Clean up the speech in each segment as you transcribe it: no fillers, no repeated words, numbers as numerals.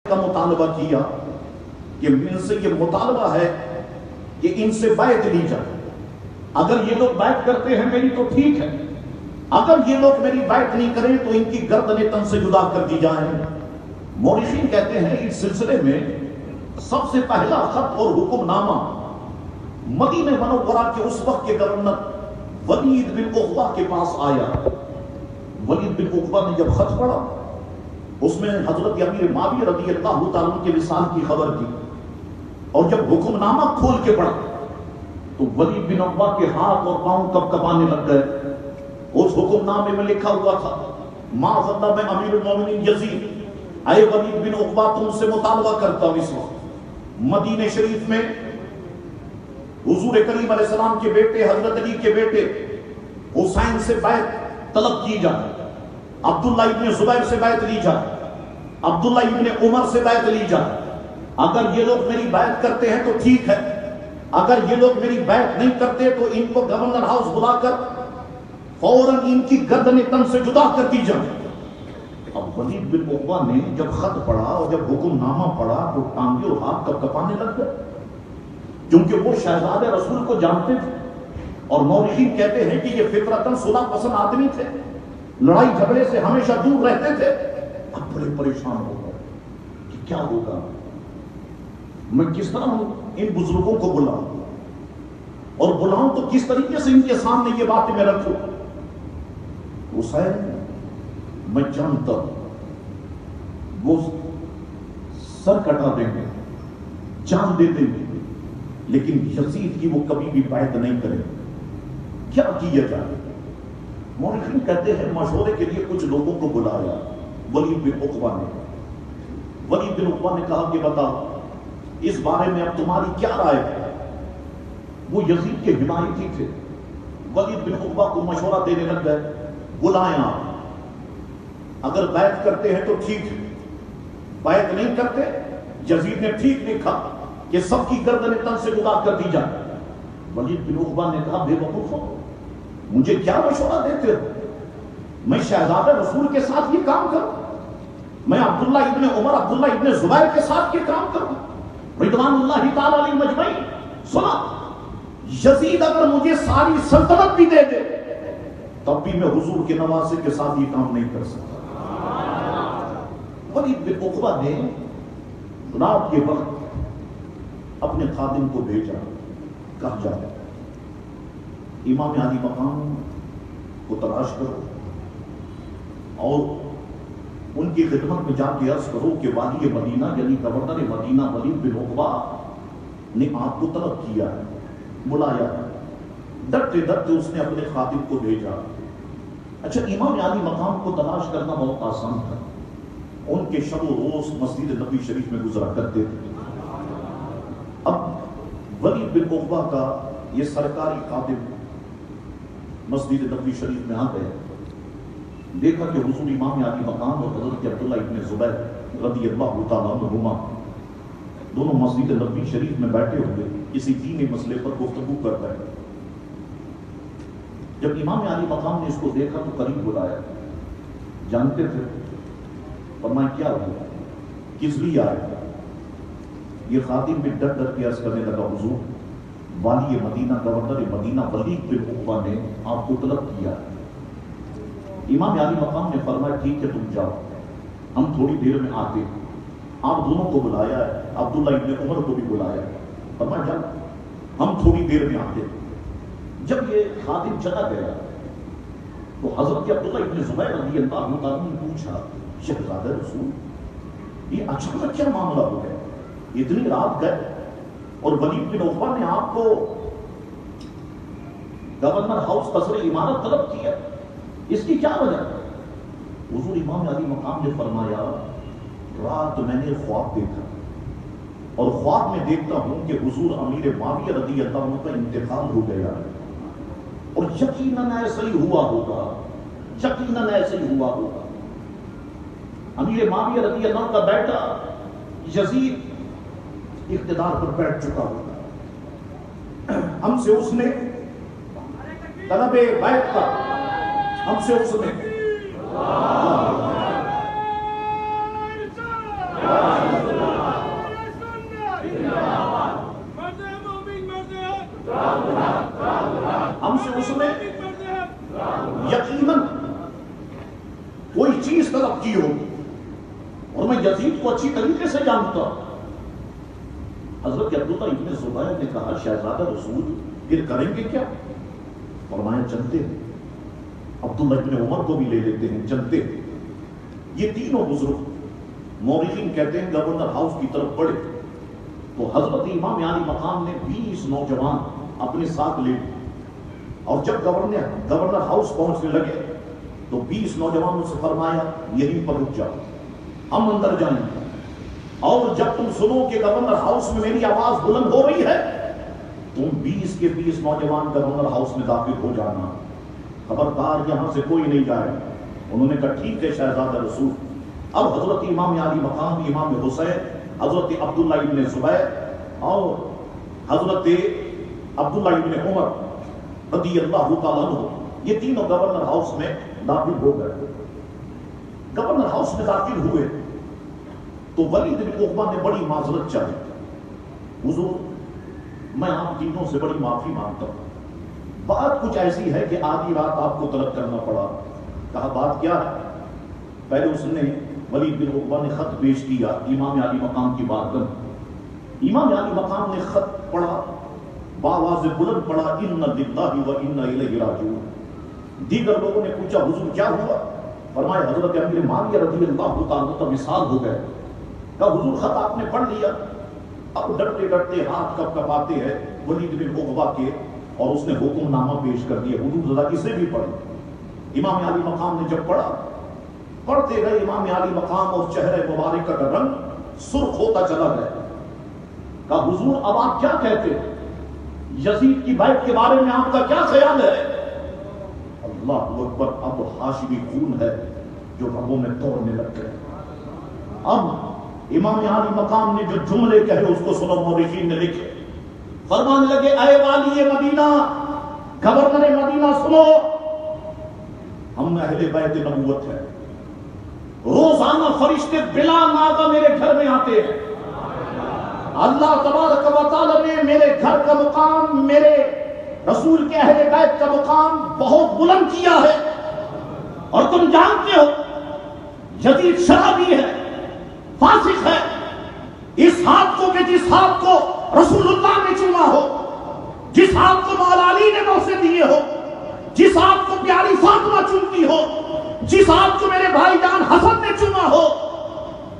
کا مطالبہ کیا کہ ان سے یہ مطالبہ ہے کہ ان سے بیعت لی جائے. اگر یہ لوگ بیعت کرتے ہیں میری تو ٹھیک ہے، اگر یہ لوگ میری بیعت نہیں کریں تو ان کی گردنیں تن سے جدا کر دی جائیں. مورخین کہتے ہیں اس سلسلے میں سب سے پہلا خط اور حکم نامہ مدینہ منورہ کے اس وقت کے گورنر ولید بن عقبہ کے پاس آیا. ولید بن عقبہ نے جب خط پڑھا اس میں حضرت امیر معاویہ رضی اللہ تعالیٰ عنہ کے وصال کی خبر دی، اور جب حکم نامہ کھول کے پڑھا تو ولید بن عقبہ کے ہاتھ اور پاؤں کب کبانے لگ گئے. اس حکم نامے میں لکھا ہوا تھا معاذ اللہ میں امیر المومنین یزید اے ولید بن عقبہ تم سے مطالبہ کرتا ہوں اس وقت مدینہ شریف میں حضور کریم علیہ السلام کے بیٹے حضرت علی کے بیٹے حسین سے بیعت طلب کی جائے، عبداللہ ابن زبیر سے بیعت لی جائے، عبداللہ ابن عمر سے بیعت لی جائے. اگر یہ لوگ میری بیعت کرتے ہیں تو ٹھیک ہے، اگر یہ لوگ میری بیعت نہیں کرتے تو ان کو گورنر ہاؤس بلا کر فوراً ان کی گردن تن سے جدا کر دی جائے. اب ولید بن عقبہ نے جب خط پڑھا اور جب حکم نامہ پڑھا تو ٹانگے اور ہاتھ کب کپانے لگ گئے، کیونکہ وہ شہزادہ رسول کو جانتے تھے. اور مورخین کہتے ہیں کہ یہ فطرتاً صلح پسند آدمی تھے، لڑائی جھگڑے سے ہمیشہ دور رہتے تھے. اب بڑے پریشان ہو گئے کہ کیا ہوگا، میں کس طرح ان بزرگوں کو بلاؤں اور بلاؤں تو کس طریقے سے ان کے سامنے یہ باتیں میں رکھوں. حسین میں جانتا ہوں وہ سر کٹا دیں گے، جان دے دیں گے، لیکن یزید کی وہ کبھی بھی بیعت نہیں کرے. کیا کیا جائے؟ مورخین کہتے ہیں مشورے کے لیے کچھ لوگوں کو بلایا ولید بن عقبہ نے. ولید بن عقبہ نے کہا کہ بتاؤ اس بارے میں اب تمہاری کیا رائے ہے. وہ یزید کے حمایتی تھے. ولید بن عقبہ کو مشورہ دینے لگ گئے، بلائیں آپ، اگر بیعت کرتے ہیں تو ٹھیک ہے، بیعت نہیں کرتے یزید نے ٹھیک لکھا کہ سب کی گردنیں تن سے جدا کر دی جائے. ولید بن عقبہ نے کہا بے وقوف ہو، مجھے کیا مشورہ دیتے ہو؟ میں شہزادہ رسول کے ساتھ یہ کام کروں، میں عبداللہ ابن عمر عبداللہ ابن زبیر کے ساتھ یہ کام کروں رضوان اللہ تعالی علیہ مجمعین. سنا، یزید اگر مجھے ساری سلطنت بھی دے دے تب بھی میں حضور کے نواسے کے ساتھ یہ کام نہیں کر سکتا. ولید بن عقبہ نے رات کے وقت اپنے خادم کو بھیجا، کہا جائے امام علی مقام کو تلاش کرو اور ان کی خدمت میں جا کے عرض کرو کہ والی مدینہ یعنی گورنر مدینہ ولید بن عقبہ نے آپ کو طلب کیا ہے، بلایا ہے. ڈرتے ڈرتے اس نے اپنے خادم کو بھیجا. اچھا، امام علی مقام کو تلاش کرنا بہت آسان تھا، ان کے شب و روز مسجد نبی شریف میں گزرا کرتے تھے. اب ولید بن عقبہ کا یہ سرکاری خادم مسجد نبی شریف میں آ گئے، دیکھا کہ حضور امام علی مقام اور حضرت عبداللہ ابن زبیر رضی اللہ تعالیٰ عنہما دونوں مسجد نبی شریف میں بیٹھے ہوئے کسی دینی مسئلے پر گفتگو کر رہے ہیں. جب امام علی مقام نے اس کو دیکھا تو قریب بلایا. جانتے تھے؟ فرمایا کیا ہوا، کس لیے آئے؟ یہ خادم بھی ڈر ڈر کے عرض کرنے لگا حضور والی مدینہ گورنر مدینہ ولید بن عقبہ نے آپ کو طلب کیا. امام علی مقام نے فرمایا ٹھیک ہے تم جاؤ، ہم تھوڑی دیر میں آتے. آپ دونوں کو بلایا ہے، عبداللہ ابن عمر کو بھی بلایا. فرمایا جاؤ ہم تھوڑی دیر میں آتے. جب یہ خادم چلا گیا تو حضرت عبداللہ ابن زبیر رضی اللہ تعالیٰ نے پوچھا شہزادہ رسول یہ اچانک کیا معاملہ ہو گیا، اتنی رات گئے اور ولید بن عقبہ نے آپ کو گورنر ہاؤس قصر عمارت طلب کیا، اس کی کیا وجہ؟ حضور امام علی مقام نے فرمایا رات میں نے خواب دیکھا اور خواب میں دیکھتا ہوں کہ حضور امیر معاویہ رضی اللہ عنہ کا انتقال ہو گیا ہے، اور یقیناً ایسا ہی ہوا ہوگا، یقیناً ایسا ہی ہوا ہوگا. امیر معاویہ رضی اللہ عنہ کا بیٹا یزید اقتدار پر بیٹھ چکا ہوگا، ہم سے اس نے طلب بیعت کا، ہم سے اس نے یزید کو اچھی طریقے سے جانتا. حضرت عبداللہ ابن زبیر نے کہا شہزادہ رسول پھر کریں گے کیا؟ فرمایا چلتے ہیں. عبداللہ ابن عمر کو بھی لے لیتے ہیں, چلتے ہیں. یہ تینوں بزرگ مورخین کہتے ہیں گورنر ہاؤس کی طرف بڑھے تو حضرت امام علی مقام نے 20 نوجوان اپنے ساتھ لے لیے, اور جب گورنر ہاؤس پہنچنے لگے تو 20 نوجوانوں سے فرمایا یہیں پر رک جاؤ, ہم اندر جائیں گے, اور جب تم سنو کہ گورنر ہاؤس میں میری آواز بلند ہو رہی ہے تم 20 کے 20 نوجوان گورنر ہاؤس میں داخل ہو جانا, خبردار یہاں سے کوئی نہیں جائے. انہوں نے کہا ٹھیک ہے شہزادہ رسول. اب حضرت امام علی مقام, امام حسین, حضرت عبداللہ ابن زبیر اور حضرت عبداللہ ابن عمر رضی اللہ تعالیٰ عنہ یہ تینوں گورنر ہاؤس میں داخل ہو گئے. گورنر ہاؤس میں داخل ہوئے تو ولید بن عقبہ نے بڑی معذرت چاہی. حضور میں آپ تینوں سے بڑی معافی مانگتا ہوں, بات کچھ ایسی ہے کہ آدھی رات آپ کو طلب کرنا پڑا. کہا بات کیا ہے؟ پہلے اس نے ولید بن عقبہ نے خط پیش کیا امام علی مقام کی بارگاہ میں. امام علی مقام نے خط پڑھا, بآواز بلند پڑھا ان للہ و انا الیہ راجعون. دیگر لوگوں نے پوچھا حضور کیا ہوا؟ فرمایا حضرت امیر معاویہ رضی اللہ تعالیٰ عنہ وصال ہو گئے. کہا حضور خط آپ نے پڑھ لیا؟ اب ڈرتے ڈرتے ہاتھ کب کب آتے ہیں ولید بن عقبہ کے, اور اس نے حکم نامہ پیش کر دیا حضور ذرا اسے بھی پڑھیں. امام علی مقام نے جب پڑھا, پڑھتے گئے امام علی مقام اور چہرے مبارکہ کا رنگ سرخ ہوتا چلا گیا. کہا حضور اب آپ کیا کہتے ہیں؟ یزید کی بیعت کے بارے میں آپ کا کیا خیال ہے؟ اللہ اکبر, اب ہاشمی خون ہے جو رگوں میں دوڑنے لگ گئے. اب امام علی مقام نے جو جملے کہے اس کو سنو, مورخین نے لکھے. فرمانے لگے اے والی مدینہ, گورنر مدینہ سنو, ہم اہل بیت نبوت ہیں. روزانہ فرشتے بلا ناغہ میرے گھر میں آتے ہیں. اللہ تبارک و تعالی نے میرے گھر کا مقام, میرے رسول کے اہل بیت کا مقام بہت بلند کیا ہے. اور تم جانتے ہو یزید شرابی ہے, فاسق ہے. اس ہاتھ کو کہ جس ہاتھ کو رسول اللہ نے چوما ہو, جس ہاتھ کو مولا علی نے موسے دیے ہو, جس ہاتھ کو پیاری فاطمہ چومتی ہو, جس ہاتھ کو میرے بھائی جان حسن نے چوما ہو,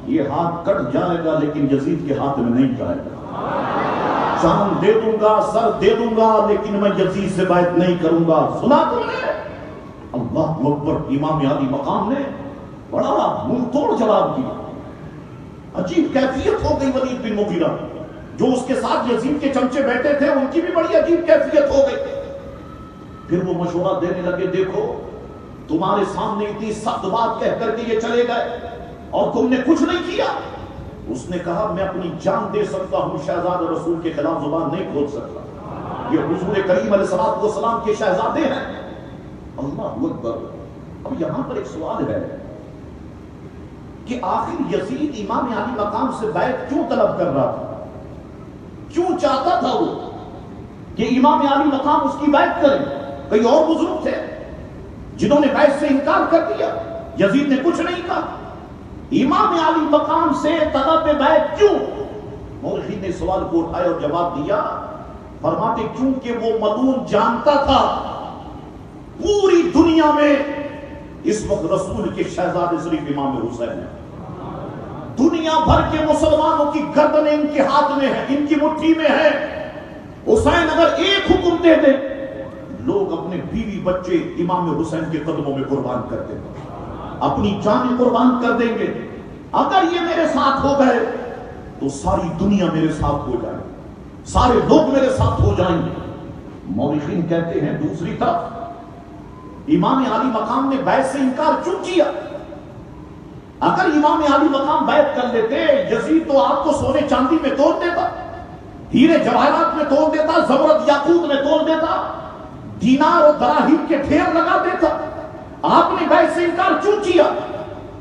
یہ ہاتھ کٹ جائے گا لیکن یزید کے ہاتھ میں نہیں جائے گا. جان دے دوں گا, سر دے دوں گا, لیکن میں یزید سے بیعت نہیں کروں گا. سنا تم نے؟ اللہ اکبر. امام علی مقام نے بڑا منہ توڑ جواب دیا. عجیب کیفیت ہو گئی ولید بن مغیرہ, جو اس کے ساتھ یزید کے چمچے بیٹھے تھے ان کی بھی بڑی عجیب کیفیت ہو گئی. پھر وہ مشورہ دینے لگے دیکھو تمہارے سامنے اتنی سخت بات کہہ کر کے یہ چلے گئے اور تم نے کچھ نہیں کیا. اس نے کہا میں اپنی جان دے سکتا ہوں, شہزادہ رسول کے خلاف زبان نہیں کھول سکتا. یہ حضور کریم علیہ الصلوۃ والسلام کے شہزادے ہیں. اللہ اکبر. اب یہاں پر ایک سوال ہے کہ آخر یزید امام علی مقام سے بیعت کیوں طلب کر رہا تھا؟ کیوں چاہتا تھا وہ کہ امام علی مقام اس کی بیعت کرے؟ کئی اور بزرگ تھے جنہوں نے بیعت سے انکار کر دیا, یزید نے کچھ نہیں کہا. امام علی مقام سے طلب بیعت کیوں؟ مورخین نے سوال کو اٹھایا اور جواب دیا, فرماتے کیونکہ وہ ملعون جانتا تھا پوری دنیا میں اس وقت رسول کے شہزادے صرف امام حسین ہیں. دنیا بھر کے مسلمانوں کی گردنیں ان کے ہاتھ میں ہیں, ان کی مٹھی میں ہے. حسین اگر ایک حکم دے دے لوگ اپنے بیوی بچے امام حسین کے قدموں میں قربان کر دیں گے, اپنی جانیں قربان کر دیں گے. اگر یہ میرے ساتھ ہو گئے تو ساری دنیا میرے ساتھ ہو جائے, سارے لوگ میرے ساتھ ہو جائیں گے. مورخین کہتے ہیں دوسری طرف امام علی مقام نے بیعت سے انکار کیوں کیا؟ اگر امام علی مقام بیعت کر لیتے یزید تو آپ کو سونے چاندی میں توڑ دیتا, ہیرے جواہرات میں توڑ دیتا, زمرد یاقوت میں توڑ دیتا, دینار اور دراہیم کے ڈھیر لگا دیتا. آپ نے بیعت سے انکار کیوں کیا؟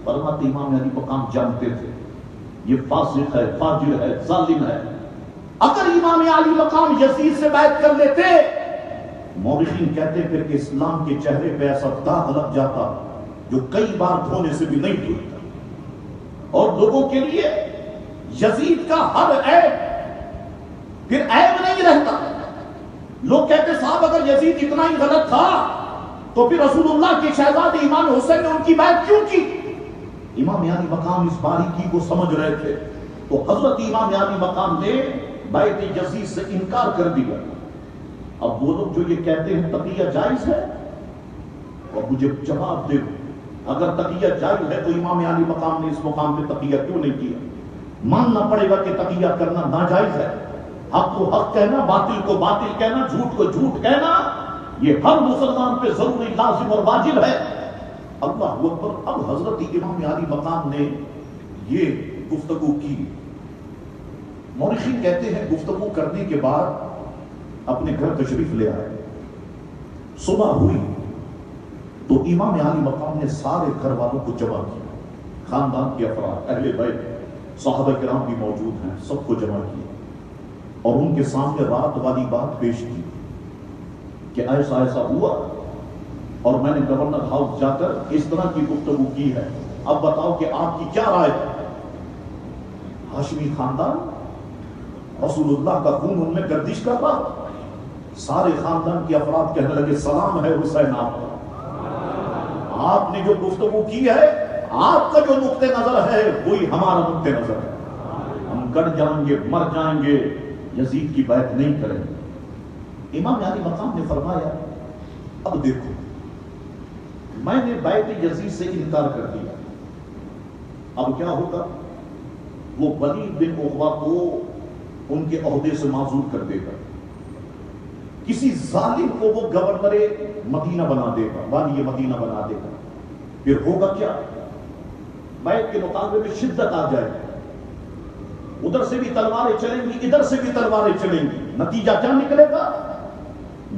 فرماتے امام علی مقام جانتے تھے یہ فاسق ہے, فاجر ہے, ظالم ہے. اگر امام علی مقام یزید سے بیعت کر لیتے, مورخین کہتے پھر کہ اسلام کے چہرے پہ ایسا داغ لگ جاتا جو کئی بار دھونے سے بھی نہیں دھلتا. اور لوگوں کے لیے یزید کا ہر عیب پھر عیب نہیں رہتا. لوگ کہتے صاحب اگر یزید اتنا ہی غلط تھا تو پھر رسول اللہ کے شہزادے امام حسین نے ان کی بیعت کیوں کی؟ امام علی مقام اس باریکی کو سمجھ رہے تھے تو حضرت امام علی مقام نے بیعت یزید سے انکار کر دیا. اب وہ لوگ جو یہ کہتے ہیں تقیہ جائز ہے، اور مجھے جواب دے اگر تقیہ جائز ہے تو امام علی مقام نے اس مقام پہ تقیہ کیوں نہیں کیا؟ ماننا پڑے گا کہ تقیہ کرنا ناجائز ہے. حق کو حق کہنا، باطل کو باطل کہنا، جھوٹ کو جھوٹ کہنا، یہ ہر مسلمان پہ ضروری لازم اور واجب ہے. اللہ اکبر. اب حضرت امام علی مقام نے یہ گفتگو کی. مورخین کہتے ہیں گفتگو کرنے کے بعد اپنے گھر تشریف لے آئے. صبح ہوئی تو امام علی مقام نے سارے گھر والوں کو جمع کیا، خاندان کے افراد، اہل بیت، صحابہ کرام بھی موجود ہیں، سب کو جمع کیا اور ان کے سامنے رات والی بات پیش کی کہ ایسا ایسا ہوا اور میں نے گورنر ہاؤس جا کر اس طرح کی گفتگو کی ہے، اب بتاؤ کہ آپ کی کیا رائے ہے؟ ہاشمی خاندان، رسول اللہ کا خون ان میں گردش کر رہا. سارے خاندان کے افراد کہنے لگے سلام ہے حسین آپ نے جو گفتگو کی ہے، آپ کا جو نقطہ نظر ہے وہی ہمارا نقطہ نظر ہے، ہم گڑ جائیں گے، مر جائیں گے، یزید کی بیعت نہیں کریں گے. امام علی مقام نے فرمایا اب دیکھو میں نے بیعت یزید سے انکار کر دیا، اب کیا ہوگا؟ وہ ولید بن عقبہ کو ان کے عہدے سے معزول کر دے گا، کسی ظالم کو وہ گورنر مدینہ بنا دے گا، والی مدینہ بنا دے گا. پھر ہوگا کیا؟ بیعت کے مقابلے میں شدت آ جائے گی، ادھر سے بھی تلواریں چلیں گی، ادھر سے بھی تلواریں چلیں گی. نتیجہ کیا نکلے گا؟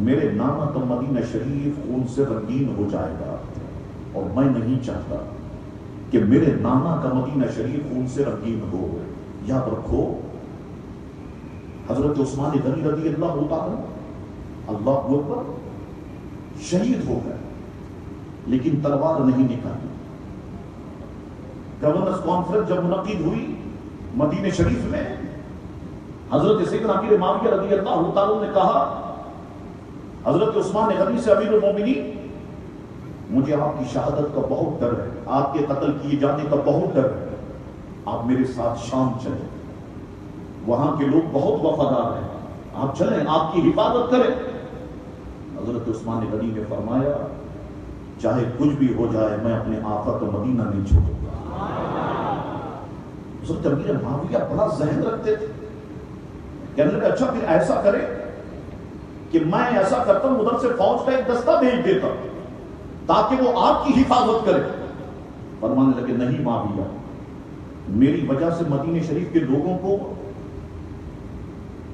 میرے نانا کا مدینہ شریف خون سے رنگین ہو جائے گا، اور میں نہیں چاہتا کہ میرے نانا کا مدینہ شریف خون سے رنگین ہو. یاد رکھو حضرت عثمان غنی رضی اللہ تعالی اللہ اکبر شہید ہو گئے لیکن تلوار نہیں نکالی. گورنرز کانفرنس جب منعقد ہوئی مدینہ شریف میں، حضرت سیدنا امیر معاویہ رضی اللہ تعالی نے کہا حضرت عثمان غنی سے امیر المومنین مجھے آپ کی شہادت کا بہت ڈر ہے، آپ کے قتل کیے جانے کا بہت ڈر ہے، آپ میرے ساتھ شام چلیں، وہاں کے لوگ بہت وفادار ہیں، آپ چلیں، آپ کی حفاظت کریں. حضرت عثمان غنی نے فرمایا چاہے کچھ بھی ہو جائے میں اپنے آقا کا مدینہ نہیں چھوڑوں گا. حضرت امیر معاویہ بڑا ذہن رکھتے تھے، کہنے لگے اچھا پھر ایسا کرے کہ میں ایسا کرتا ہوں ادھر سے فوج کا ایک دستہ بھیج دیتا تاکہ وہ آپ کی حفاظت کرے. فرمانے لگے نہیں معاویہ، میری وجہ سے مدینہ شریف کے لوگوں کو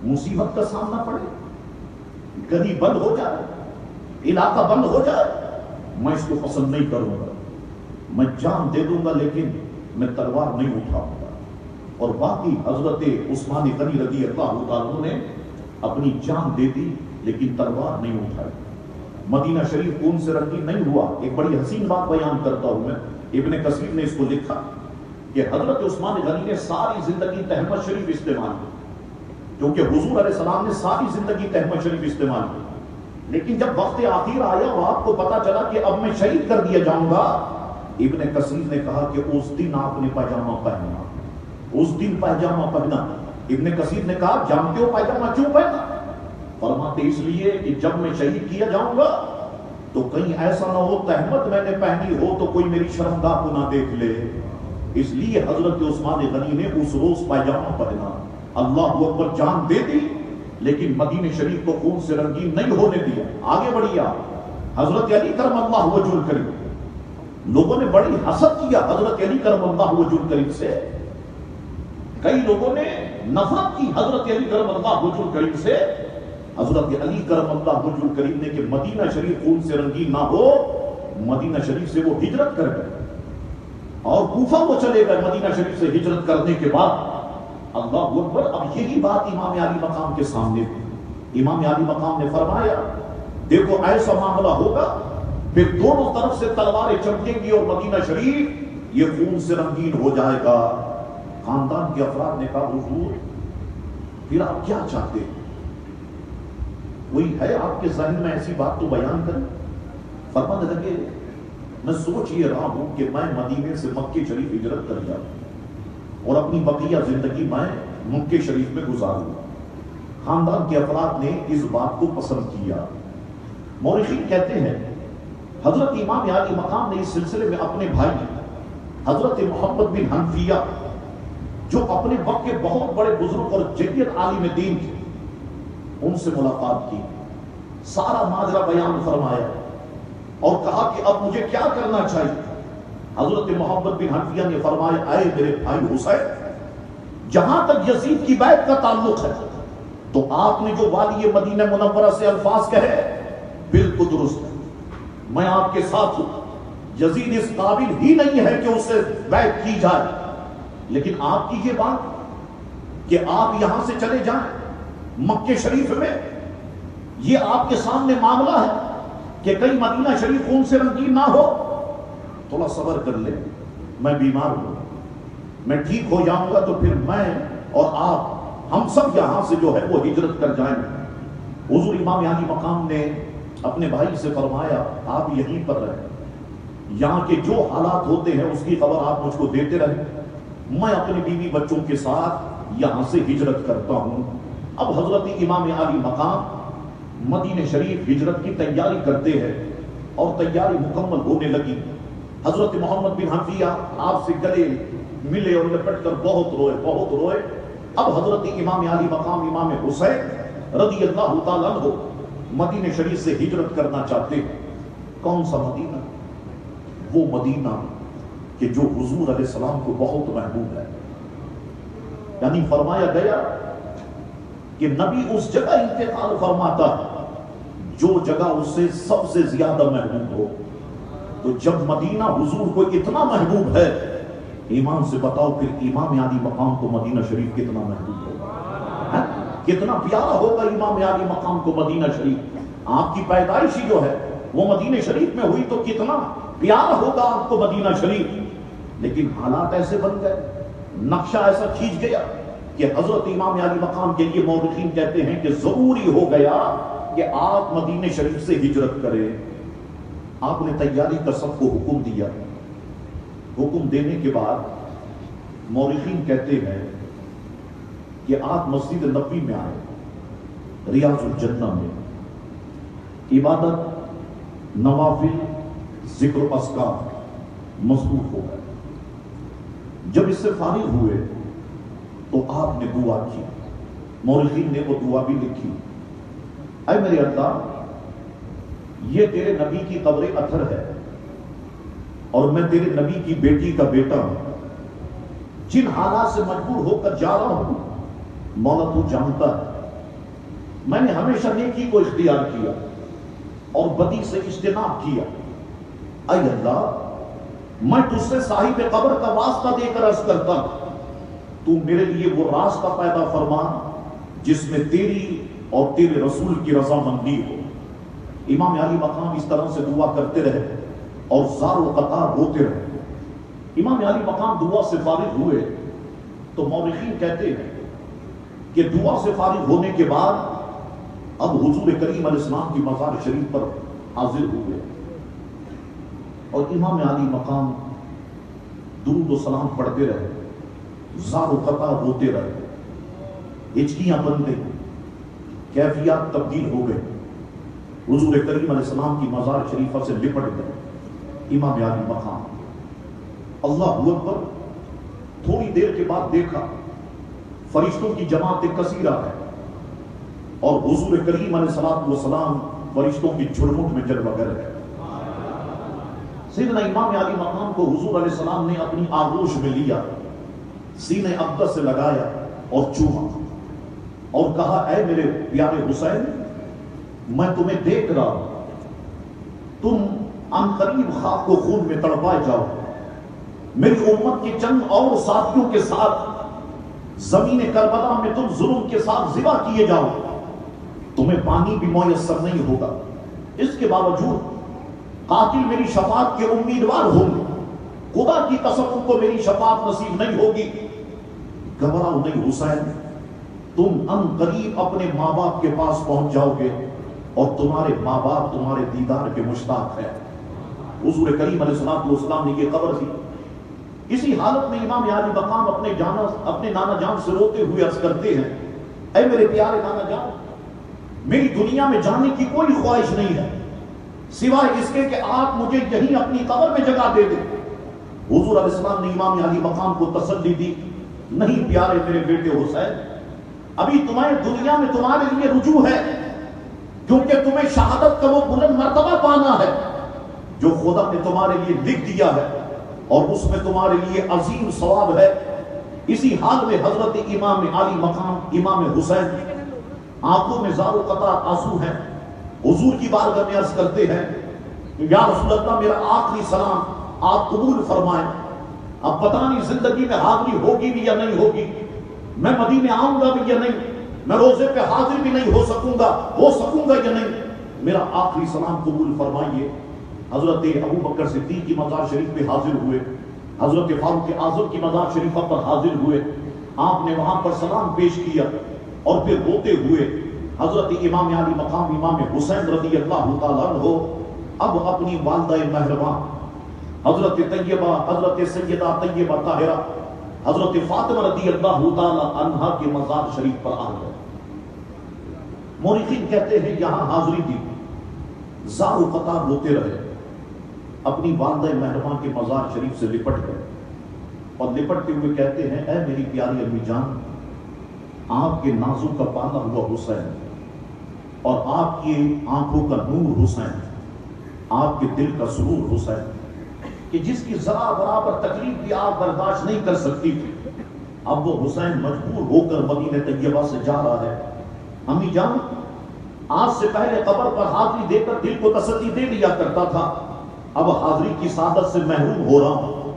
مصیبت کا سامنا پڑے، گلی بند ہو جائے، علاقہ بند ہو جائے، میں اس کو پسند نہیں کروں گا. میں جان دے دوں گا لیکن میں تلوار نہیں اٹھاؤں گا. اور باقی حضرت عثمان غنی رضی اللہ تعالیٰ نے اپنی جان دے دی لیکن تلوار نہیں اٹھائی. مدینہ شریف خون سے رنگین نہیں ہوا. ایک بڑی حسین بات بیان کرتا ہوں میں، ابن کثیر نے اس کو لکھا کہ حضرت عثمان غنی نے ساری زندگی تہمت شریف استعمال کی، کیونکہ حضور علیہ السلام نے ساری زندگی تہمت شریف استعمال کی، لیکن جب وقت آخر آیا اور آپ کو پتا چلا کہ اب میں شہید کر دیا جاؤں گا، ابن کثیر نے کہا کہ اس دن آپ نے پاجامہ پہنا، اس دن پاجامہ پہنا. ابن کثیر نے کہا جانتے ہو پاجامہ کیوں پہنا؟ فرماتے اس لیے کہ جب میں شہید کیا جاؤں گا تو کہیں ایسا نہ ہو تہمت میں نے پہنی ہو تو کوئی میری شرمگاہ کو نہ دیکھ لے. اس لیے حضرت عثمان غنی نے اس روز پاجامہ پہنا. اللہ اکبر، جان دے دی لیکن مدینہ شریف کو خون سے رنگین نہیں ہونے دیا. آگے بڑھیا حضرت علی کرم اللہ وجہ الکریم. لوگوں نے بڑی حسد کیا حضرت علی کرم اللہ وجہ الکریم سے، کئی لوگوں نے نفرت کی حضرت علی کرم اللہ وجہ الکریم سے. حضرت علی کرم اللہ وجہ الکریم نے کہ مدینہ شریف خون سے رنگین نہ ہو، مدینہ شریف سے وہ ہجرت کر گئے اور کوفہ کو چلے گئے. مدینہ شریف سے ہجرت کرنے کے بعد اللہ اکبر، اب یہی بات امام علی مقام کے سامنے تھی. امام علی مقام نے فرمایا دیکھو ایسا معاملہ ہوگا پھر دونوں طرف سے تلواریں چمکیں گی اور مدینہ شریف یہ خون سے رنگین ہو جائے گا۔ خاندان کے افراد نے کہا حضور پھر آپ کیا چاہتے ہیں؟ کوئی ہے آپ کے ذہن میں ایسی بات تو بیان کریں۔ فرمانے لگے میں سوچ یہ رہا ہوں کہ میں مدینے سے مکہ شریف ہجرت کر جاؤں اور اپنی بقیہ زندگی میں مکہ شریف میں گزاروں۔ خاندان کے افراد نے اس بات کو پسند کیا۔ مورخین کہتے ہیں حضرت امام عالی مقام نے اس سلسلے میں اپنے بھائی حضرت محمد بن حنفیہ جو اپنے وقت کے بہت بڑے بزرگ اور جلیل عالم دین تھے ان سے ملاقات کی، سارا ماجرا بیان فرمایا اور کہا کہ اب مجھے کیا کرنا چاہیے۔ حضرت محمد بن حنفیہ نے فرمایا اے میرے بھائی حسین، جہاں تک یزید کی بیعت کا تعلق ہے تو آپ نے جو والی مدینہ منورہ سے الفاظ کہے بالکل درست ہے، میں آپ کے ساتھ ہوں۔ یزید اس قابل ہی نہیں ہے کہ اس سے بیعت کی جائے، لیکن آپ کی یہ بات کہ آپ یہاں سے چلے جائیں مکہ شریف میں، یہ آپ کے سامنے معاملہ ہے کہ کئی مدینہ شریف خون سے رنگین نہ ہو۔ تھوڑا صبر کر لے، میں بیمار ہوں، میں ٹھیک ہو جاؤں گا تو پھر میں اور آپ ہم سب یہاں سے جو ہے وہ ہجرت کر جائیں گے۔ حضور امام عالی مقام نے اپنے بھائی سے فرمایا آپ یہیں پر رہیں، یہاں کے جو حالات ہوتے ہیں اس کی خبر آپ مجھ کو دیتے رہیں، میں اپنے بیوی بچوں کے ساتھ یہاں سے ہجرت کرتا ہوں۔ اب حضرت امام عالی مقام مدینہ شریف ہجرت کی تیاری کرتے ہیں اور تیاری مکمل ہونے لگی۔ حضرت محمد بن حنفیہ آپ سے گلے ملے اور لپٹ کر بہت روئے۔ اب حضرت امام عالی مقام امام حسین رضی اللہ تعالیٰ عنہ مدینہ شریف سے ہجرت کرنا چاہتے ہیں۔ کون سا مدینہ؟ وہ مدینہ کہ جو حضور علیہ السلام کو بہت محبوب ہے، یعنی فرمایا گیا کہ نبی اس جگہ انتقال فرماتا ہے جو جگہ اس سے سب سے زیادہ محبوب ہو۔ تو جب مدینہ حضور کو اتنا محبوب ہے، ایمان سے بتاؤ پھر امام عالی مقام کو مدینہ شریف کتنا محبوب ہوگا، کتنا پیارا ہوگا امام عالی مقام کو مدینہ شریف۔ آپ کی پیدائش ہی جو ہے وہ مدینہ شریف میں ہوئی تو کتنا پیارا ہوگا آپ کو مدینہ شریف۔ لیکن حالات ایسے بن گئے، نقشہ ایسا کھینچ گیا کہ حضرت امام عالی مقام کے لیے مورخین کہتے ہیں کہ ضروری ہو گیا کہ آپ مدینہ شریف سے ہجرت کریں۔ آپ نے تیاری کا سب کو حکم دیا۔ حکم دینے کے بعد مورخین کہتے ہیں کہ آپ مسجد نبوی میں آئے، ریاض الجنہ میں عبادت، نوافل، ذکر و اذکار مصروف ہو گئے۔ جب اس سے فارغ ہوئے تو آپ نے دعا کی، مورخین نے وہ دعا بھی لکھی۔ اے میرے اللہ، یہ تیرے نبی کی قبر اطہر ہے اور میں تیرے نبی کی بیٹی کا بیٹا ہوں، جن حالات سے مجبور ہو کر جا رہا ہوں مولا تو جانتا ہے۔ میں نے ہمیشہ نیکی کو اختیار کیا اور بدی سے اجتناب کیا۔ اے اللہ، میں تجھ سے صاحب قبر کا واسطہ دے کر عرض کرتا ہوں، تو میرے لیے وہ راستہ پیدا فرما جس میں تیری اور تیرے رسول کی رضامندی ہو۔ امام عالی مقام اس طرح سے دعا کرتے رہے اور زار و قطار روتے رہے۔ امام عالی مقام دعا سے فارغ ہوئے تو مورخین کہتے ہیں کہ دعا سے فارغ ہونے کے بعد اب حضور کریم علیہ السلام کی مزار شریف پر حاضر ہوئے اور امام عالی مقام درود و سلام پڑھتے رہے، زار و قطار روتے رہے، ہچکیاں بن گئی، کیفیات تبدیل ہو گئی، حضور کریم علیہ السلام کی مزار شریفہ سے لپٹ گئے امام عالی مقام۔ اللہ اکبر، تھوڑی دیر کے بعد دیکھا فرشتوں کی جماعت کثیرہ ہے اور حضور کریم علیہ السلام فرشتوں کی جھرمٹ میں جلوگر ہے۔ سیدنا امام عالی مقام کو حضور علیہ السلام نے اپنی آغوش میں لیا، سینے اقدس سے لگایا اور چوما اور کہا اے میرے پیارے حسین، میں تمہیں دیکھ رہا ہوں، تم ان قریب خاک و خون میں تڑپائے جاؤ، میری امت کے چند اور ساتھیوں کے ساتھ زمین کربلا میں تم ظلم کے ساتھ ذبح کیے جاؤ، تمہیں پانی بھی میسر نہیں ہوگا، اس کے باوجود قاتل میری شفاعت کے امیدوار ہوں گے، خدا کی قسم ان کو میری شفاعت نصیب نہیں ہوگی۔ گھبراؤ نہیں حسین، تم ان قریب اپنے ماں باپ کے پاس پہنچ جاؤ گے اور تمہارے ماں باپ تمہارے دیدار کے مشتاق ہیں۔ حضور کریم علیہ السلام نے یہ قبر تھی۔ اسی حالت میں امام عالی مقام اپنے نانا جان سے روتے ہوئے عرض کرتے ہیں، اے میرے پیارے نانا جان، میری دنیا میں جانے کی کوئی خواہش نہیں ہے سوائے اس کے کہ آپ مجھے یہیں اپنی قبر میں جگہ دے دیں۔ حضور علیہ السلام نے امام عالی مقام کو تسلی دی، نہیں پیارے میرے بیٹے حسین، ابھی تمہیں دنیا میں تمہارے لیے رجوع ہے، کیونکہ تمہیں شہادت کا وہ بلند مرتبہ پانا ہے جو خدا نے تمہارے لیے لکھ دیا ہے، اور اس میں تمہارے لیے عظیم ثواب ہے۔ اسی حال میں حضرت امام عالی مقام امام حسین آنکھوں میں زار و قطار آنسو ہیں، حضور کی بارگاہ میں عرض کرتے ہیں، یا رسول اللہ میرا آخری سلام آپ قبول فرمائیں، اب پتہ نہیں زندگی میں حاضری ہوگی بھی یا نہیں ہوگی، میں مدینے آؤں گا بھی یا نہیں، میں روزے پہ حاضر بھی نہیں ہو سکوں گا یا نہیں، میرا آخری سلام قبول فرمائیے۔ حضرت ابو بکر صدیق کی مزار شریف پہ حاضر ہوئے، حضرت فاروق اعظم کی مزار شریفہ پر حاضر ہوئے، آپ نے وہاں پر سلام پیش کیا اور پھر روتے ہوئے حضرت امام عالی مقام امام حسین رضی اللہ تعالیٰ عنہ اب اپنی والدہ مہربان حضرت طیبہ حضرت سیدہ طیبہ طاہرہ حضرت فاطمہ رضی اللہ تعالیٰ عنہا کے مزار شریف پر آ گئے۔ مورخین کہتے ہیں یہاں حاضری دی، زار و قطار روتے رہے، اپنی والدہ مہربان کے مزار شریف سے لپٹ گئے اور لپٹتے ہوئے کہتے ہیں، اے میری پیاری امی جان، آپ کے نازوں کا پالا ہوا حسین اور آپ کی آنکھوں کا نور حسین، آپ کے دل کا سرور حسین، کہ جس کی ذرا برابر تکلیف بھی آپ برداشت نہیں کر سکتی تھی، اب وہ حسین مجبور ہو کر مدینہ طیبہ سے جا رہا ہے۔ امی جان، آج سے پہلے قبر پر حاضری دے کر دل کو تسلی دے لیا کرتا تھا، اب حاضری کی سعادت سے محروم ہو رہا ہوں،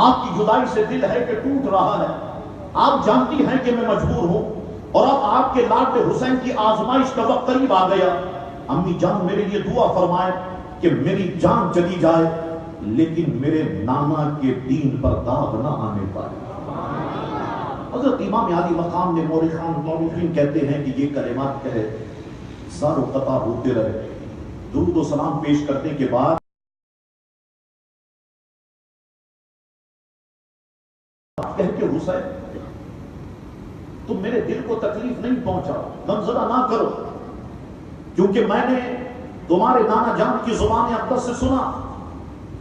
آپ کی جدائی سے دل ہے کہ ٹوٹ رہا ہے، آپ جانتی ہیں کہ میں مجبور ہوں، اور اب آپ کے لاڈلے حسین کی آزمائش کا وقت قریب آ گیا۔ امی جان میرے لیے دعا فرمائے کہ میری جان چلی جائے لیکن میرے نانا کے دین پر داغ نہ آنے پائے۔ حضرت امام عالی مقام نے مورخین کہتے ہیں کہ یہ کلمات کہے، زار و قطار ہوتے رہے، درود و سلام پیش کرنے کے بعد کہہ کے حسین تم میرے دل کو تکلیف نہیں پہنچا، غمزدہ نہ کرو، کیونکہ میں نے تمہارے نانا جان کی زبان اقدس سے سنا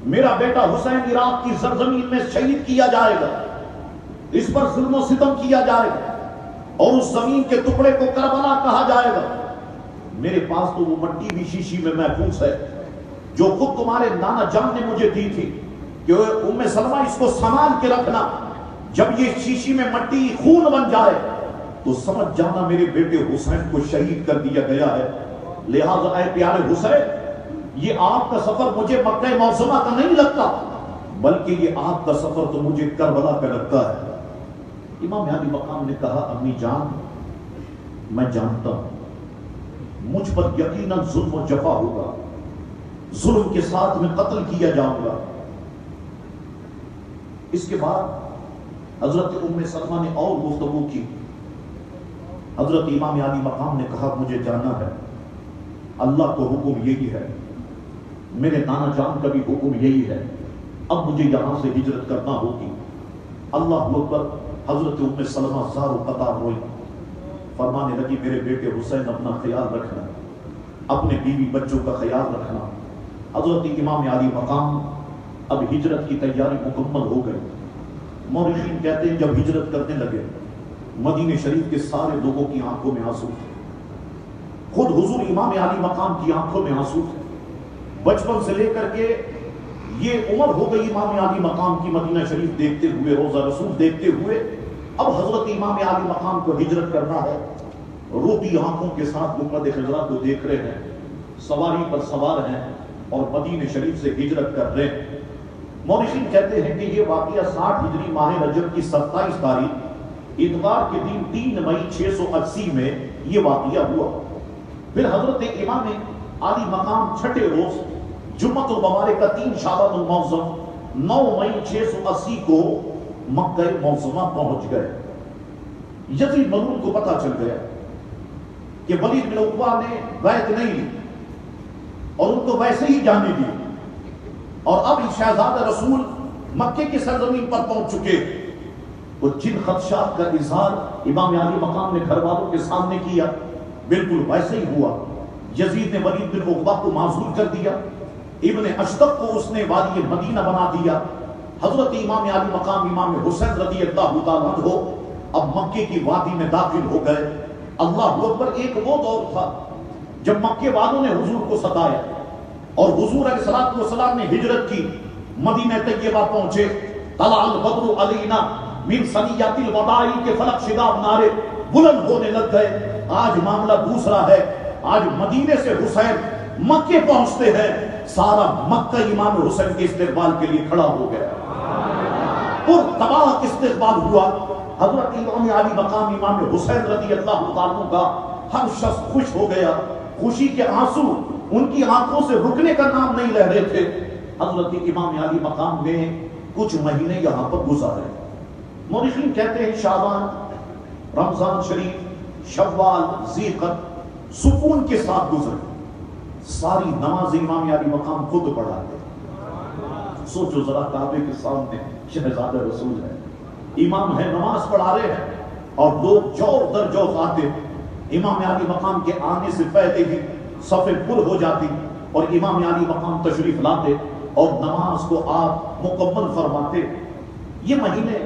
میرا بیٹا حسین عراق کی سرزمین میں شہید کیا جائے گا، اس پر ظلم و ستم کیا جائے گا اور اس زمین کے ٹکڑے کو کربلا کہا جائے گا۔ میرے پاس تو وہ مٹی بھی شیشی میں محفوظ ہے جو خود تمہارے نانا جان نے مجھے دی تھی کہ ام سلمہ اس کو سنبھال کے رکھنا، جب یہ شیشی میں مٹی خون بن جائے تو سمجھ جانا میرے بیٹے حسین کو شہید کر دیا گیا ہے۔ لہٰذا اے پیارے حسین، یہ آپ کا سفر مجھے مکہ معظمہ کا نہیں لگتا بلکہ یہ آپ کا سفر تو مجھے کربلا کا لگتا ہے۔ امام عالی مقام نے کہا، امی جان میں جانتا ہوں مجھ پر یقیناً ظلم و جفا ہوگا، ظلم کے ساتھ میں قتل کیا جاؤں گا۔ اس کے بعد حضرت ام سلمہ نے اور گفتگو کی۔ حضرت امام عالی مقام نے کہا، مجھے جاننا ہے، اللہ کو حکم یہی ہے، میرے نانا جان کا بھی حکم یہی ہے، اب مجھے یہاں سے ہجرت کرنا ہوگی۔ اللہ اکبر۔ حضرت ام سلمہ زار و قطار روئی، فرمانے لگی، میرے بیٹے حسین اپنا خیال رکھنا، اپنے بیوی بچوں کا خیال رکھنا۔ حضرت امام عالی مقام اب ہجرت کی تیاری مکمل ہو گئی۔ مورخین کہتے ہیں جب ہجرت کرنے لگے مدینہ شریف کے سارے لوگوں کی آنکھوں میں آنسو تھے، خود حضور امام عالی مقام کی آنکھوں میں آنسو تھے۔ بچپن سے لے کر کے یہ عمر ہو گئی امام عالی مقام کی مدینہ شریف دیکھتے ہوئے، روضہ رسول دیکھتے ہوئے، اب حضرت امام عالی مقام کو ہجرت کرنا ہے۔ روتی آنکھوں کے ساتھ مقعد خضرا کو دیکھ رہے ہیں، سواری پر سوار ہیں اور مدینہ شریف سے ہجرت کر رہے ہیں۔ مورخین کہتے ہیں کہ یہ واقعہ 60 ہجری ماہ رجب کی 27 تاریخ اتوار کے دن 3 مئی 680 میں یہ واقعہ ہوا۔ پھر حضرت امام عالی مقام چھٹے روز جمعۃ المبارکہ 3 شعبان المعظم 9 مئی 680 کو مکہ معظمہ پہنچ گئے۔ یزید ملعون کو پتہ چل گیا کہ ولید بن عقبہ نے بیعت نہیں لی اور ان کو ویسے ہی جانے دی، اور اب شہزادہ رسول مکے کی سرزمین پر پہنچ چکے۔ وہ جن خدشات کا اظہار امام علی مقام نے گھر والوں کے سامنے کیا، بالکل ویسے ہی ہوا۔ یزید نے ولید بن عقبہ کو معزول کر دیا، ابن اشدق کو اس نے والی مدینہ بنا دیا۔ حضرت امام علی مقام امام حسین رضی اللہ تعالیٰ عنہ اب مکے کی وادی میں داخل ہو گئے۔ اللہ اکبر، ایک وہ دور تھا جب مکے والوں نے حضور کو ستایا اور حضور علیہ الصلوۃ والسلام نے ہجرت کی، مدینہ طیبہ پہنچے۔ طلع البدر علینا من ثنیات الوداع کے فلک شگاف نعرے بلند ہونے لگ گئے۔ آج معاملہ دوسرا ہے، آج مدینے سے حسین مکے پہنچتے ہیں، سارا مکہ امام حسین کے استقبال کے لیے کھڑا ہو گیا، اور تباہ استقبال ہوا۔ حضرت امام علی مقام امام حسین رضی اللہ تعالیٰ کا ہر شخص خوش ہو گیا، خوشی کے آنسو ان کی آنکھوں سے رکنے کا نام نہیں لے رہے تھے۔ حضرت امام علی مقام میں کچھ مہینے یہاں پر گزارے۔ مورخین کہتے ہیں شعبان، رمضان شریف، شوال، ذیقعدہ سکون کے ساتھ گزرے۔ ساری نماز امام علی مقام خود پڑھاتے۔ سوچو ذرا، کعبے کے سامنے شہزادہ رسول ہے، امام ہے، نماز پڑھا رہے ہیں، اور لوگ جوق در جوق آتے۔ امام علی مقام کے آنے سے پہلے ہی صفیں پر ہو جاتی اور امام علی مقام تشریف لاتے اور نماز کو آپ مکمل فرماتے۔ یہ مہینے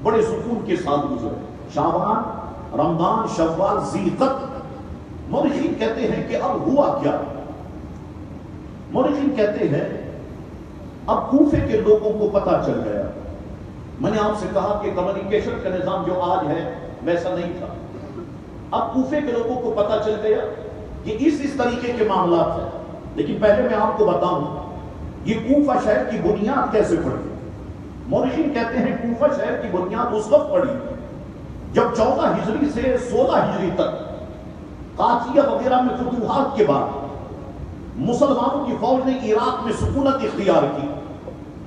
بڑے سکون کے ساتھ گزرے، شعبان، رمضان، شوال، ذیقعدہ۔ مورخین کہتے ہیں کہ اب ہوا کیا؟ مورخین کہتے ہیں اب کوفے کے لوگوں کو پتہ چل گیا۔ میں نے آپ سے کہا کہ کمیونیکیشن کا نظام جو آج ہے ویسا نہیں تھا۔ اب کوفے کے لوگوں کو پتہ چل گیا کہ اس طریقے کے معاملات ہیں۔ لیکن پہلے میں آپ کو بتاؤں یہ کوفہ شہر کی بنیاد کیسے پڑی۔ مورخین کہتے ہیں کوفہ شہر کی بنیاد اس وقت پڑی جب 14 ہجری سے 16 ہجری تک قادسیہ وغیرہ میں فتوحات کے بعد مسلمانوں کی فوج نے عراق میں سکونت اختیار کی،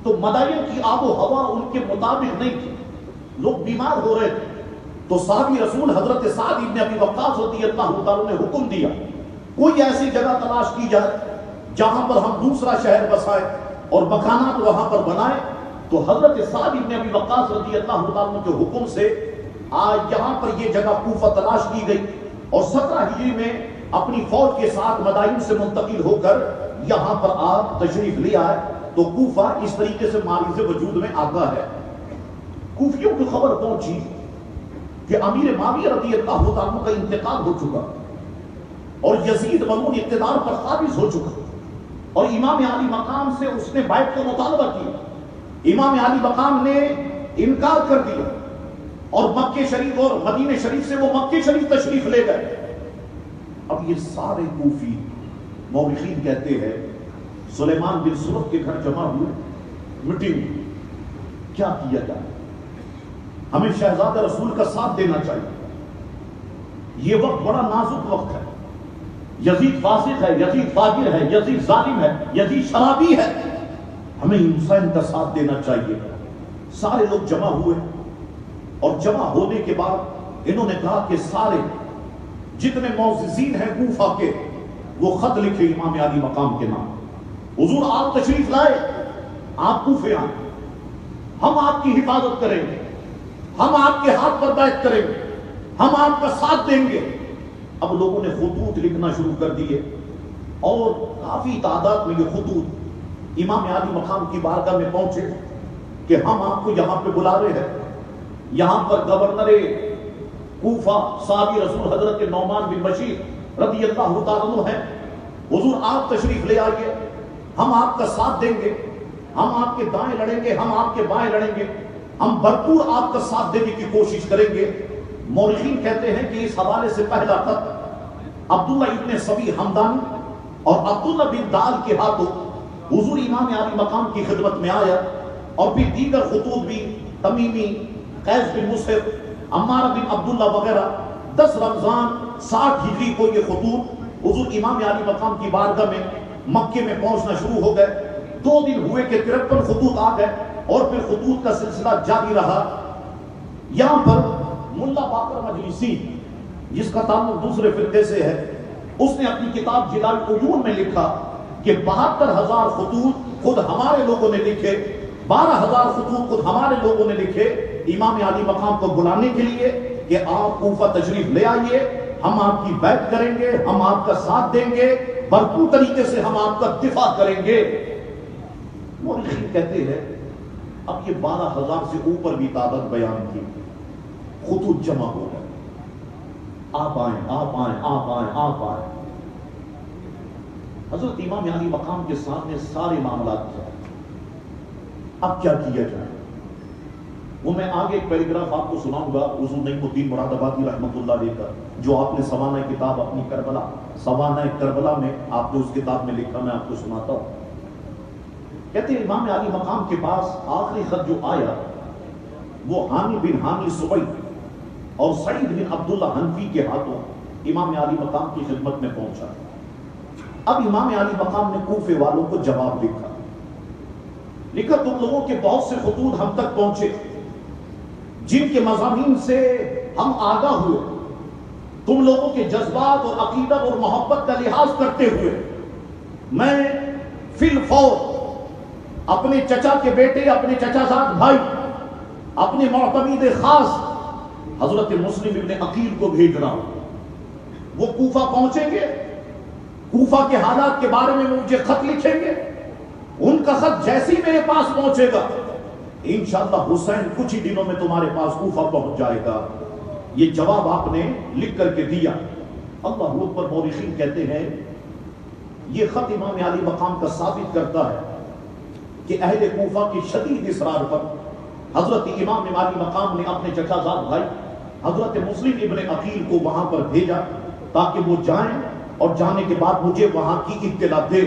تو مدائن کی آب و ہوا ان کے مطابق نہیں تھی، لوگ بیمار ہو رہے تھے۔ تو صحابی رسول حضرت سعد بن ابی وقاص رضی اللہ تعالیٰ نے حکم دیا کوئی ایسی جگہ تلاش کی جائے جہاں پر ہم دوسرا شہر بسائے اور مکانات وہاں پر بنائے۔ تو حضرت سعد بن ابی وقاص رضی اللہ تعالیٰ کے حکم سے آج یہاں پر یہ جگہ کوفہ تلاش کی گئی، اور 17 ہجری میں اپنی فوج کے ساتھ مدائن سے منتقل ہو کر یہاں پر آپ تشریف لے آئے۔ تو کوفہ اس طریقے سے ماریز وجود میں آتا ہے۔ کوفیوں کی خبر پہنچی کہ امیر معاویہ رضی اللہ تعالیٰ کا انتقال ہو چکا اور یزید ملعون اقتدار پر قابض ہو چکا، اور امام علی مقام سے اس نے بیعت کا مطالبہ کیا۔ امام علی مقام نے انکار کر دیا اور مکہ شریف اور مدینہ شریف سے وہ مکہ شریف تشریف لے گئے۔ اب یہ سارے کوفی مورخین کہتے ہیں سلیمان بن سرخ کے گھر جمع ہوئے، میٹنگ، کیا کیا جائے، ہمیں شہزادہ رسول کا ساتھ دینا چاہیے، یہ وقت بڑا نازک وقت ہے، یزید فاسق ہے، یزید فاجر ہے، یزید ظالم ہے، یزید شرابی ہے، ہمیں حسین کا ساتھ دینا چاہیے۔ سارے لوگ جمع ہوئے، اور جمع ہونے کے بعد انہوں نے کہا کہ سارے جتنے معززین ہیں کوفہ کے وہ خط لکھے امام علی مقام کے نام۔ حضور آپ تشریف لائے، آپ کوفے آئیں، ہم آپ کی حفاظت کریں گے، ہم آپ کے ہاتھ پر بیعت کریں گے، ہم آپ کا ساتھ دیں گے۔ اب لوگوں نے خطوط لکھنا شروع کر دیے، اور کافی تعداد میں یہ خطوط امام علی مقام کی بارگاہ میں پہنچے کہ ہم آپ کو یہاں پہ بلا رہے ہیں۔ یہاں پر گورنر کوفہ صحابی رسول حضرت نعمان بن بشیر رضی اللہ تعالیٰ عنہ ہیں، حضور آپ تشریف لے آئیے، ہم آپ کا ساتھ دیں گے، ہم آپ کے دائیں لڑیں گے، ہم آپ کے بائیں لڑیں گے، ہم بھرپور آپ کا ساتھ دینے کی کوشش کریں گے۔ مورخین کہتے ہیں کہ اس حوالے سے پہلا خط عبداللہ ابن سبی حمدانی اور عبداللہ بن دال کے ہاتھوں حضور امام علی مقام کی خدمت میں آیا، اور پھر دیگر خطوط بھی تمیمی، قیس بن مسہر، عمار بن عبداللہ وغیرہ 10 رمضان 60 ہجری کو یہ خطوط حضور امام علی مقام کی بارگاہ میں مکے میں پہنچنا شروع ہو گئے۔ 2 دن ہوئے کہ 53 خطوط آ گئے۔ اور پھر خطوط کا سلسلہ جاری رہا. یہاں پر ملا باقر مجلسی جس کا تعلق دوسرے فرقے سے ہے، اس نے اپنی کتاب جلال العیون میں لکھا کہ 72,000 خطوط خود ہمارے لوگوں نے لکھے، 12,000 خطوط خود ہمارے لوگوں نے لکھے امام علی مقام کو بلانے کے لیے کہ آپ کوفہ تشریف لے آئیے، ہم آپ کی بیعت کریں گے، ہم آپ کا ساتھ دیں گے، بھرپور طریقے سے ہم آپ کا دفاع کریں گے. مورخین کہتے ہیں اب یہ 12,000 سے اوپر بھی تعداد بیان کی، خطوط جمع ہو گئے، آپ آئیں آپ آئیں آپ آئیں آپ آئیں. حضرت امام علی مقام کے سامنے سارے معاملات تھے، اب کیا کیا جائے؟ وہ میں آگے ایک پیراگراف آپ کو سناؤں گا حضور نعیم الدین مراد آبادی رحمۃ اللہ علیہ کا، جو آپ نے سوانح کتاب اپنی کربلا، سوانح کربلا میں آپ نے اس کتاب میں لکھا، میں آپ کو سناتا ہوں. کہتے ہیں امام علی مقام کے پاس آخری خط جو آیا وہ حامی بن حامی سبئی اور سعید بن عبداللہ حنفی کے ہاتھوں امام علی مقام کی خدمت میں پہنچا. اب امام علی مقام نے کوفے والوں کو جواب لکھا تم لوگوں کے بہت سے خطوط ہم تک پہنچے جن کے مضامین سے ہم آگاہ ہوئے، تم لوگوں کے جذبات اور عقیدت اور محبت کا لحاظ کرتے ہوئے میں فی الفور اپنے چچا کے بیٹے، اپنے چچا زاد بھائی، اپنے معتمد خاص حضرت مسلم ابن عقیل کو بھیج رہا ہوں. وہ کوفہ پہنچیں گے، کوفہ کے حالات کے بارے میں مجھے خط لکھیں گے، ان کا خط جیسے ہی میرے پاس پہنچے گا انشاءاللہ حسین کچھ ہی دنوں میں تمہارے پاس کوفہ پہنچ جائے گا. یہ جواب آپ نے لکھ کر کے دیا. اللہ اکبر. مورخین کہتے ہیں یہ خط امام علی مقام کا ثابت کرتا ہے کہ اہل کوفہ کی شدید اصرار پر حضرت امام علی مقام نے اپنے چچا زاد بھائی حضرت مسلم ابن عقیل کو وہاں پر بھیجا تاکہ وہ جائیں اور جانے کے بعد مجھے وہاں کی اطلاع دے.